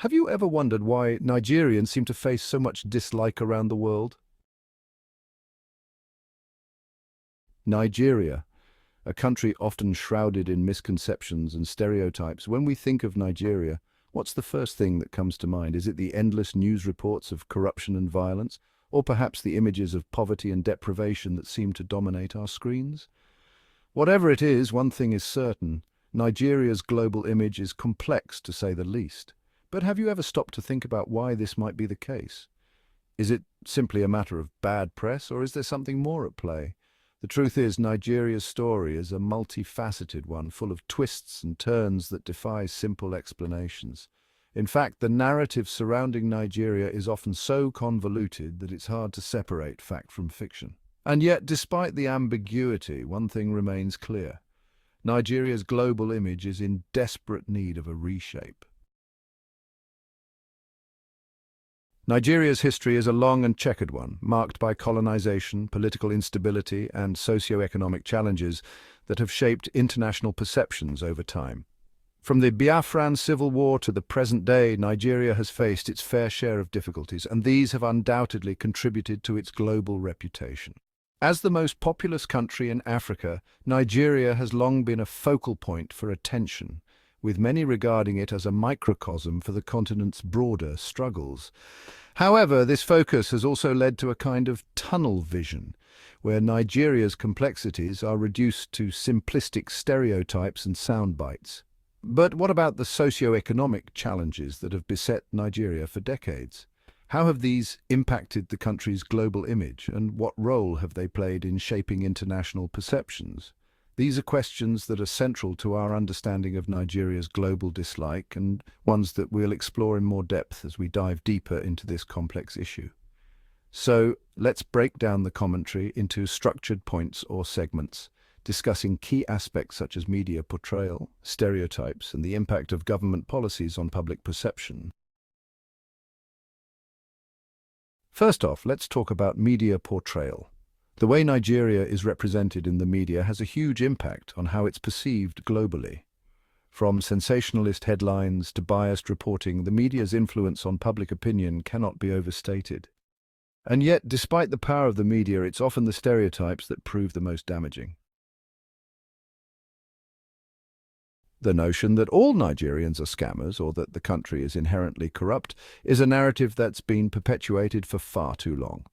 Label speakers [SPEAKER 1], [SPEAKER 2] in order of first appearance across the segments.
[SPEAKER 1] Have you ever wondered why Nigerians seem to face so much dislike around the world? Nigeria, a country often shrouded in misconceptions and stereotypes. When we think of Nigeria, what's the first thing that comes to mind? Is it the endless news reports of corruption and violence, or perhaps the images of poverty and deprivation that seem to dominate our screens? Whatever it is, one thing is certain: Nigeria's global image is complex, to say the least. But have you ever stopped to think about why this might be the case? Is it simply a matter of bad press, or is there something more at play? The truth is, Nigeria's story is a multifaceted one, full of twists and turns that defy simple explanations. In fact, the narrative surrounding Nigeria is often so convoluted that it's hard to separate fact from fiction. And yet, despite the ambiguity, one thing remains clear: Nigeria's global image is in desperate need of a reshape. Nigeria's history is a long and checkered one, marked by colonization, political instability, and socio-economic challenges that have shaped international perceptions over time. From the Biafran Civil War to the present day, Nigeria has faced its fair share of difficulties, and these have undoubtedly contributed to its global reputation. As the most populous country in Africa, Nigeria has long been a focal point for attention, with many regarding it as a microcosm for the continent's broader struggles. However, this focus has also led to a kind of tunnel vision, where Nigeria's complexities are reduced to simplistic stereotypes and sound bites. But what about the socio-economic challenges that have beset Nigeria for decades? How have these impacted the country's global image, and what role have they played in shaping international perceptions? These are questions that are central to our understanding of Nigeria's global dislike, and ones that we'll explore in more depth as we dive deeper into this complex issue. So, let's break down the commentary into structured points or segments, discussing key aspects such as media portrayal, stereotypes, and the impact of government policies on public perception. First off, let's talk about media portrayal. The way Nigeria is represented in the media has a huge impact on how it's perceived globally. From sensationalist headlines to biased reporting, the media's influence on public opinion cannot be overstated. And yet, despite the power of the media, it's often the stereotypes that prove the most damaging. The notion that all Nigerians are scammers, or that the country is inherently corrupt, is a narrative that's been perpetuated for far too long.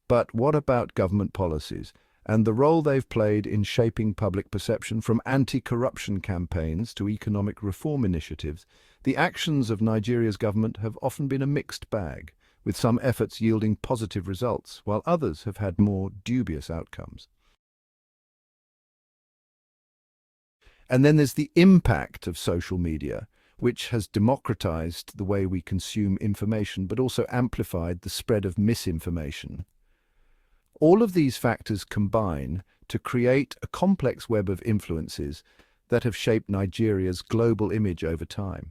[SPEAKER 1] But what about government policies and the role they've played in shaping public perception? From anti-corruption campaigns to economic reform initiatives, the actions of Nigeria's government have often been a mixed bag, with some efforts yielding positive results, while others have had more dubious outcomes. And then there's the impact of social media, which has democratized the way we consume information, but also amplified the spread of misinformation. All of these factors combine to create a complex web of influences that have shaped Nigeria's global image over time.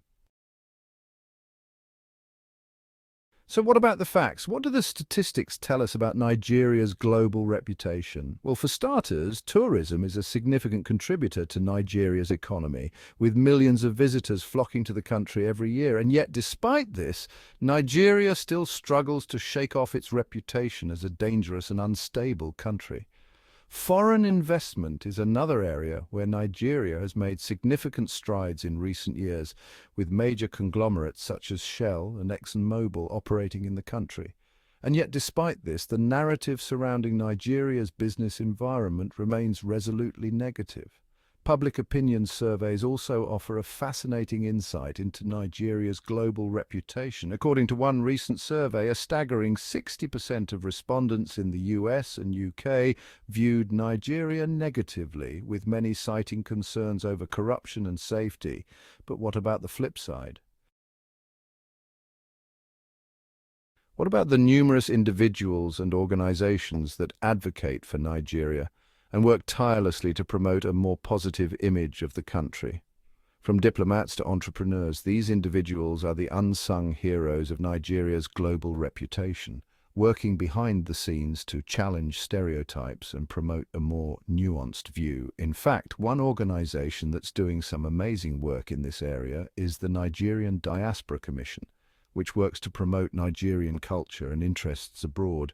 [SPEAKER 1] So what about the facts? What do the statistics tell us about Nigeria's global reputation? Well, for starters, tourism is a significant contributor to Nigeria's economy, with millions of visitors flocking to the country every year. And yet, despite this, Nigeria still struggles to shake off its reputation as a dangerous and unstable country. Foreign investment is another area where Nigeria has made significant strides in recent years, with major conglomerates such as Shell and ExxonMobil operating in the country. And yet, despite this, the narrative surrounding Nigeria's business environment remains resolutely negative. Public opinion surveys also offer a fascinating insight into Nigeria's global reputation. According to one recent survey, a staggering 60% of respondents in the US and UK viewed Nigeria negatively, with many citing concerns over corruption and safety. But what about the flip side? What about the numerous individuals and organizations that advocate for Nigeria and work tirelessly to promote a more positive image of the country? From diplomats to entrepreneurs, these individuals are the unsung heroes of Nigeria's global reputation, working behind the scenes to challenge stereotypes and promote a more nuanced view. In fact, one organization that's doing some amazing work in this area is the Nigerian Diaspora Commission, which works to promote Nigerian culture and interests abroad.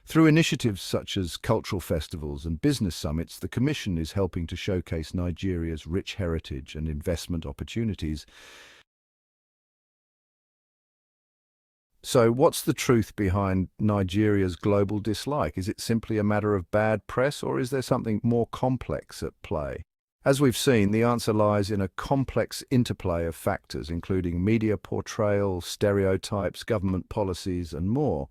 [SPEAKER 1] Through initiatives such as cultural festivals and business summits, the Commission is helping to showcase Nigeria's rich heritage and investment opportunities. So, what's the truth behind Nigeria's global dislike? Is it simply a matter of bad press, or is there something more complex at play? As we've seen, the answer lies in a complex interplay of factors, including media portrayal, stereotypes, government policies, and more.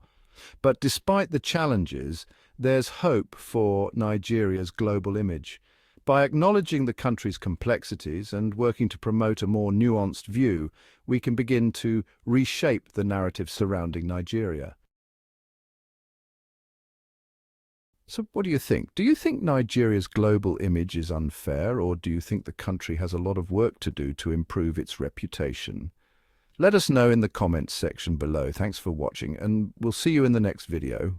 [SPEAKER 1] But despite the challenges, there's hope for Nigeria's global image. By acknowledging the country's complexities and working to promote a more nuanced view, we can begin to reshape the narrative surrounding Nigeria. So what do you think? Do you think Nigeria's global image is unfair, or do you think the country has a lot of work to do to improve its reputation? Let us know in the comments section below. Thanks for watching, and we'll see you in the next video.